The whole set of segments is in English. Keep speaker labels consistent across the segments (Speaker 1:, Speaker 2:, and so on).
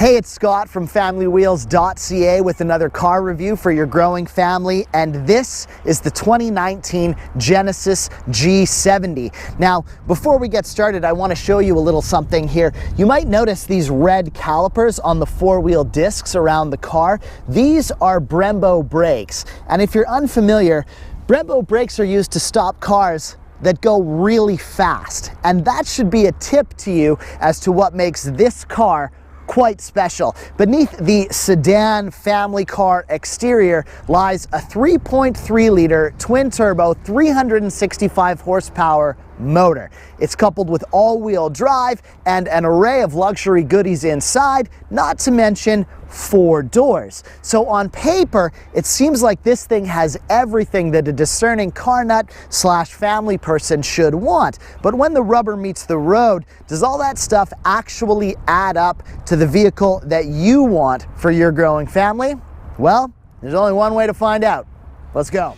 Speaker 1: Hey, it's Scott from FamilyWheels.ca with another car review for your growing family, and this is the 2019 Genesis G70. Now, before we get started, I want to show you a little something here. You might notice these red calipers on the four-wheel discs around the car. These are Brembo brakes, and if you're unfamiliar, Brembo brakes are used to stop cars that go really fast, and that should be a tip to you as to what makes this car quite special. Beneath the sedan family car exterior lies a 3.3 liter twin turbo 365 horsepower motor. It's coupled with all-wheel drive and an array of luxury goodies inside, not to mention 4 doors. So on paper, it seems like this thing has everything that a discerning car nut / family person should want. But when the rubber meets the road, does all that stuff actually add up to the vehicle that you want for your growing family? Well, there's only one way to find out. Let's go.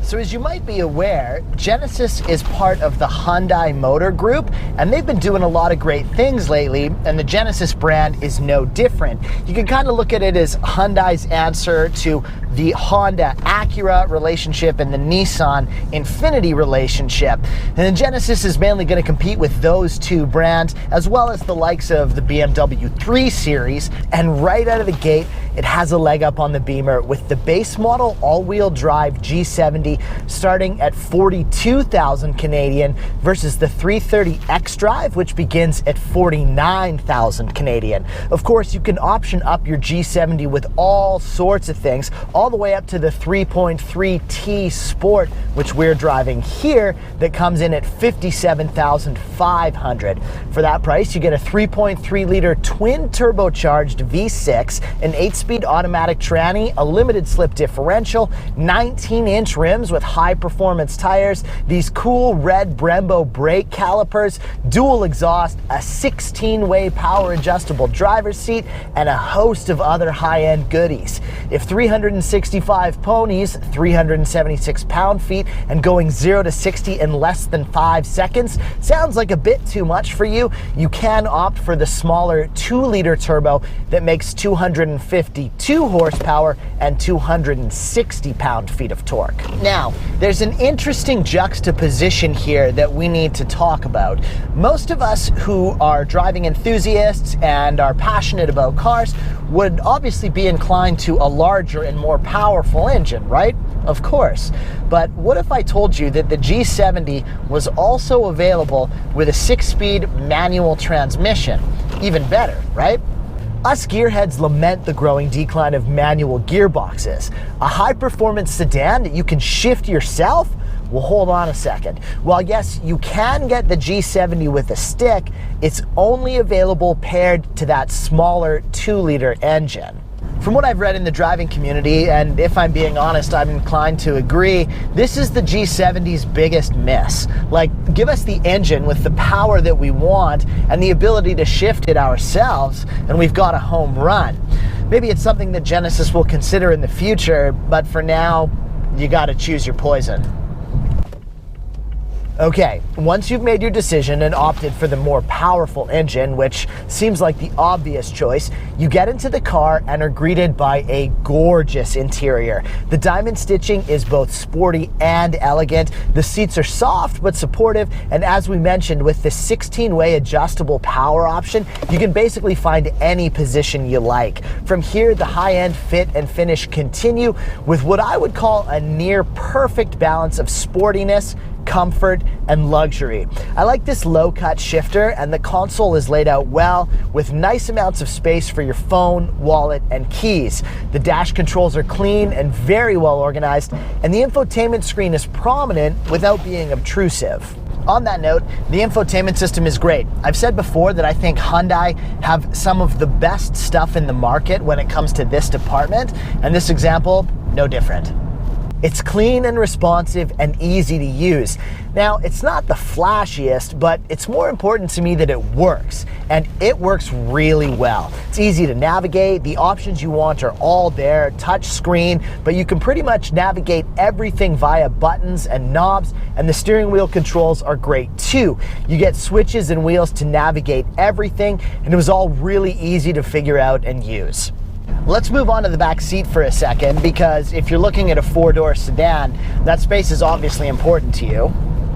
Speaker 1: So as you might be aware, Genesis is part of the Hyundai Motor Group, and they've been doing a lot of great things lately, and the Genesis brand is no different. You can kind of look at it as Hyundai's answer to the Honda Acura relationship and the Nissan Infiniti relationship. And the Genesis is mainly going to compete with those two brands, as well as the likes of the BMW 3 Series, and right out of the gate, it has a leg up on the Beamer with the base model all-wheel drive G70 starting at 42,000 Canadian versus the 330 X-Drive, which begins at 49,000 Canadian. Of course, you can option up your G70 with all sorts of things, all the way up to the 3.3T Sport, which we're driving here, that comes in at 57,500. For that price, you get a 3.3 liter twin turbocharged V6, an 8-speed automatic tranny, a limited slip differential, 19-inch rims with high performance tires, these cool red Brembo brake calipers, dual exhaust, a 16-way power adjustable driver's seat, and a host of other high-end goodies. If 365 ponies, 376 pound-feet, and going 0 to 60 in less than 5 seconds sounds like a bit too much for you, you can opt for the smaller 2-liter turbo that makes 252 horsepower and 260 pound-feet of torque. Now, there's an interesting juxtaposition here that we need to talk about. Most of us who are driving enthusiasts and are passionate about cars would obviously be inclined to a larger and more powerful engine, right? Of course. But what if I told you that the G70 was also available with a 6-speed manual transmission? Even better, right? Us gearheads lament the growing decline of manual gearboxes. A high-performance sedan that you can shift yourself? Well, hold on a second. While yes, you can get the G70 with a stick, it's only available paired to that smaller 2-liter engine. From what I've read in the driving community, and if I'm being honest, I'm inclined to agree, this is the G70's biggest miss. Like, give us the engine with the power that we want and the ability to shift it ourselves, and we've got a home run. Maybe it's something that Genesis will consider in the future, but for now, you gotta choose your poison. Okay, once you've made your decision and opted for the more powerful engine, which seems like the obvious choice, you get into the car and are greeted by a gorgeous interior. The diamond stitching is both sporty and elegant. The seats are soft but supportive, and as we mentioned, with the 16-way adjustable power option, you can basically find any position you like. From here, the high-end fit and finish continue with what I would call a near perfect balance of sportiness, comfort, and luxury. I like this low-cut shifter, and the console is laid out well with nice amounts of space for your phone, wallet, and keys. The dash controls are clean and very well organized, and the infotainment screen is prominent without being obtrusive. On that note, the infotainment system is great. I've said before that I think Hyundai have some of the best stuff in the market when it comes to this department, and this example, no different. It's clean and responsive and easy to use. Now, it's not the flashiest, but it's more important to me that it works, and it works really well. It's easy to navigate. The options you want are all there, touch screen, but you can pretty much navigate everything via buttons and knobs, and the steering wheel controls are great too. You get switches and wheels to navigate everything, and it was all really easy to figure out and use. Let's move on to the back seat for a second, because if you're looking at a four-door sedan, that space is obviously important to you.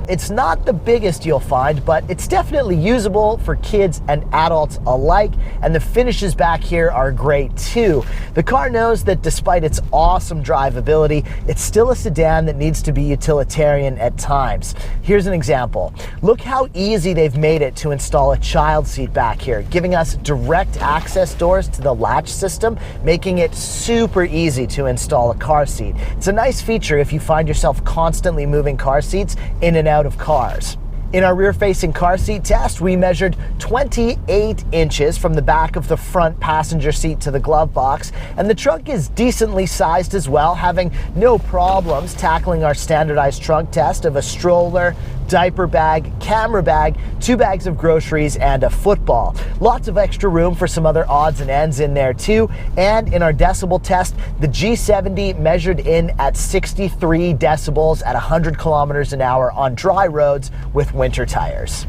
Speaker 1: It's not the biggest you'll find, but it's definitely usable for kids and adults alike, and the finishes back here are great too. The car knows that despite its awesome drivability, it's still a sedan that needs to be utilitarian at times. Here's an example. Look how easy they've made it to install a child seat back here, giving us direct access doors to the latch system, making it super easy to install a car seat. It's a nice feature if you find yourself constantly moving car seats in and out of cars. In our rear-facing car seat test, we measured 28 inches from the back of the front passenger seat to the glove box, and the trunk is decently sized as well, having no problems tackling our standardized trunk test of a stroller, diaper bag, camera bag, 2 bags of groceries, and a football. Lots of extra room for some other odds and ends in there too. And in our decibel test, the G70 measured in at 63 decibels at 100 kilometers an hour on dry roads with winter tires.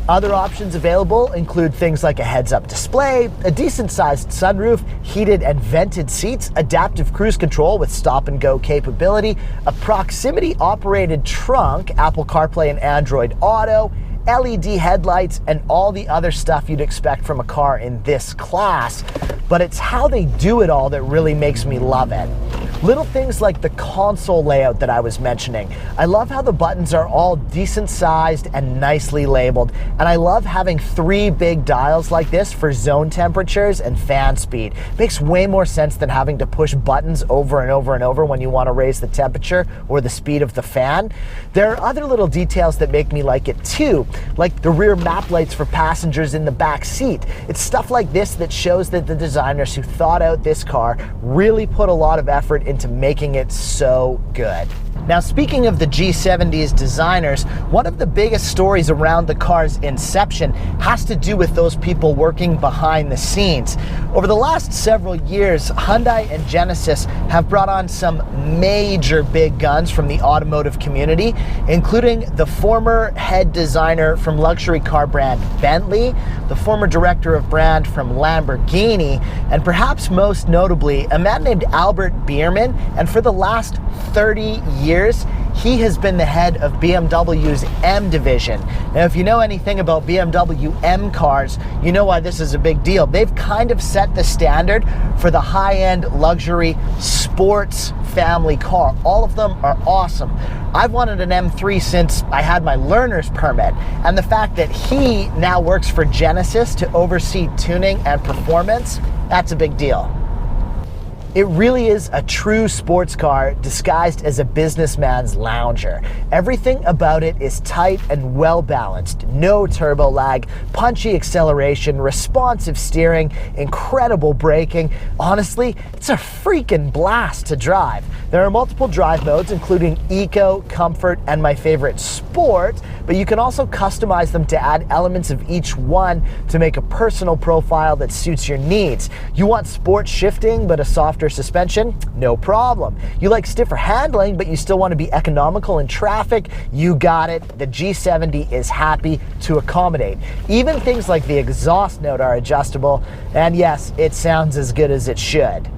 Speaker 1: Other options available include things like a heads-up display, a decent-sized sunroof, heated and vented seats, adaptive cruise control with stop-and-go capability, a proximity-operated trunk, Apple CarPlay and Android Auto, LED headlights, and all the other stuff you'd expect from a car in this class. But it's how they do it all that really makes me love it. Little things like the console layout that I was mentioning. I love how the buttons are all decent sized and nicely labeled. And I love having 3 big dials like this for zone temperatures and fan speed. Makes way more sense than having to push buttons over and over and over when you want to raise the temperature or the speed of the fan. There are other little details that make me like it too, like the rear map lights for passengers in the back seat. It's stuff like this that shows that the designers who thought out this car really put a lot of effort into making it so good. Now, speaking of the G70's designers, one of the biggest stories around the car's inception has to do with those people working behind the scenes. Over the last several years, Hyundai and Genesis have brought on some major big guns from the automotive community, including the former head designer from luxury car brand Bentley, the former director of brand from Lamborghini, and perhaps most notably, a man named Albert Biermann. And for the last 30 years, he has been the head of BMW's M division. Now, if you know anything about BMW M cars, you know why this is a big deal. They've kind of set the standard for the high-end luxury sports family car. All of them are awesome. I've wanted an M3 since I had my learner's permit, and the fact that he now works for Genesis to oversee tuning and performance, that's a big deal. It really is a true sports car disguised as a businessman's lounger. Everything about it is tight and well balanced. No turbo lag, punchy acceleration, responsive steering, incredible braking. Honestly, it's a freaking blast to drive. There are multiple drive modes, including Eco, Comfort, and my favorite, Sport, but you can also customize them to add elements of each one to make a personal profile that suits your needs. You want sport shifting but a softer suspension? No problem. You like stiffer handling but you still want to be economical in traffic? You got it. The G70 is happy to accommodate. Even things like the exhaust note are adjustable, and yes, it sounds as good as it should.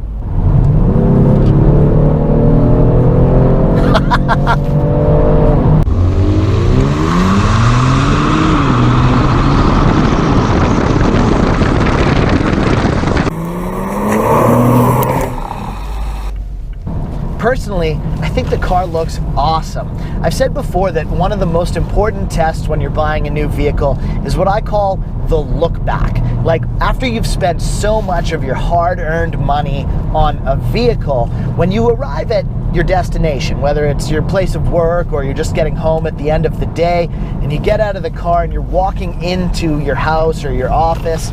Speaker 1: Personally, I think the car looks awesome. I've said before that one of the most important tests when you're buying a new vehicle is what I call the look back. Like, after you've spent so much of your hard-earned money on a vehicle, when you arrive at your destination, whether it's your place of work or you're just getting home at the end of the day, and you get out of the car and you're walking into your house or your office,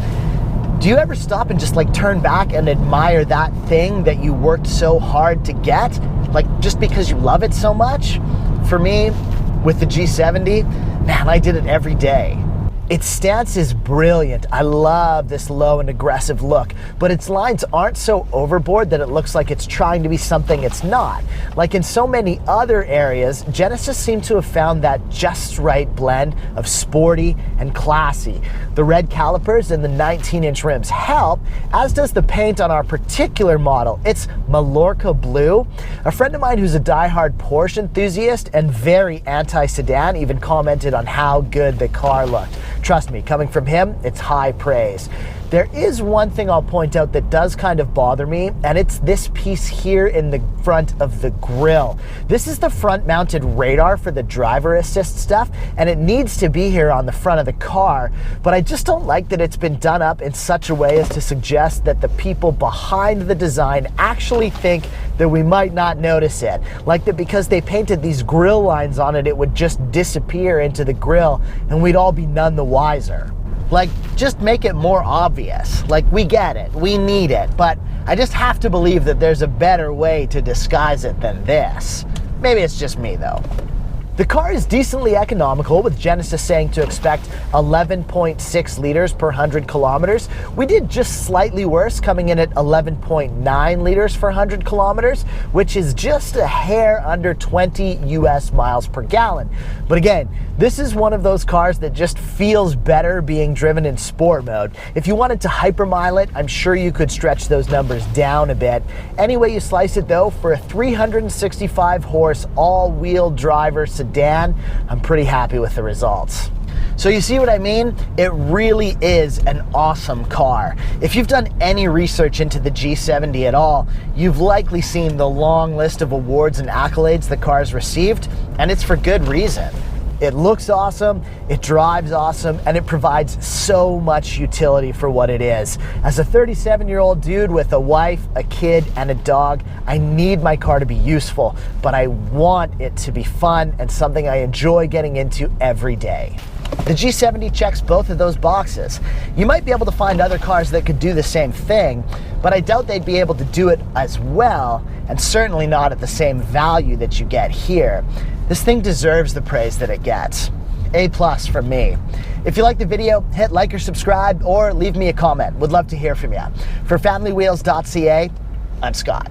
Speaker 1: do you ever stop and just like turn back and admire that thing that you worked so hard to get? like just because you love it so much. For me, with the G70, man, I did it every day. Its stance is brilliant. I love this low and aggressive look, but its lines aren't so overboard that it looks like it's trying to be something it's not. Like in so many other areas, Genesis seemed to have found that just right blend of sporty and classy. The red calipers and the 19-inch rims help, as does the paint on our particular model. It's Mallorca blue. A friend of mine who's a diehard Porsche enthusiast and very anti-sedan even commented on how good the car looked. Trust me, coming from him, it's high praise. There is one thing I'll point out that does kind of bother me, and it's this piece here in the front of the grille. This is the front mounted radar for the driver assist stuff, and it needs to be here on the front of the car, but I just don't like that it's been done up in such a way as to suggest that the people behind the design actually think that we might not notice it. Like that because they painted these grille lines on it, it would just disappear into the grille and we'd all be none the wiser. Like, just make it more obvious. Like, we get it, we need it, but I just have to believe that there's a better way to disguise it than this. Maybe it's just me though. The car is decently economical, with Genesis saying to expect 11.6 liters per 100 kilometers. We did just slightly worse, coming in at 11.9 liters per 100 kilometers, which is just a hair under 20 US miles per gallon. But again, this is one of those cars that just feels better being driven in sport mode. If you wanted to hypermile it, I'm sure you could stretch those numbers down a bit. Any way you slice it though, for a 365 horse all-wheel driver sedan, I'm pretty happy with the results. So you see what I mean? It really is an awesome car. If you've done any research into the G70 at all, you've likely seen the long list of awards and accolades the car's received, and it's for good reason. It looks awesome, it drives awesome, and it provides so much utility for what it is. As a 37-year-old dude with a wife, a kid, and a dog, I need my car to be useful, but I want it to be fun and something I enjoy getting into every day. The G70 checks both of those boxes. You might be able to find other cars that could do the same thing, but I doubt they'd be able to do it as well, and certainly not at the same value that you get here. This thing deserves the praise that it gets. A+ from me. If you like the video, hit like or subscribe, or leave me a comment. Would love to hear from you. For familywheels.ca, I'm Scott.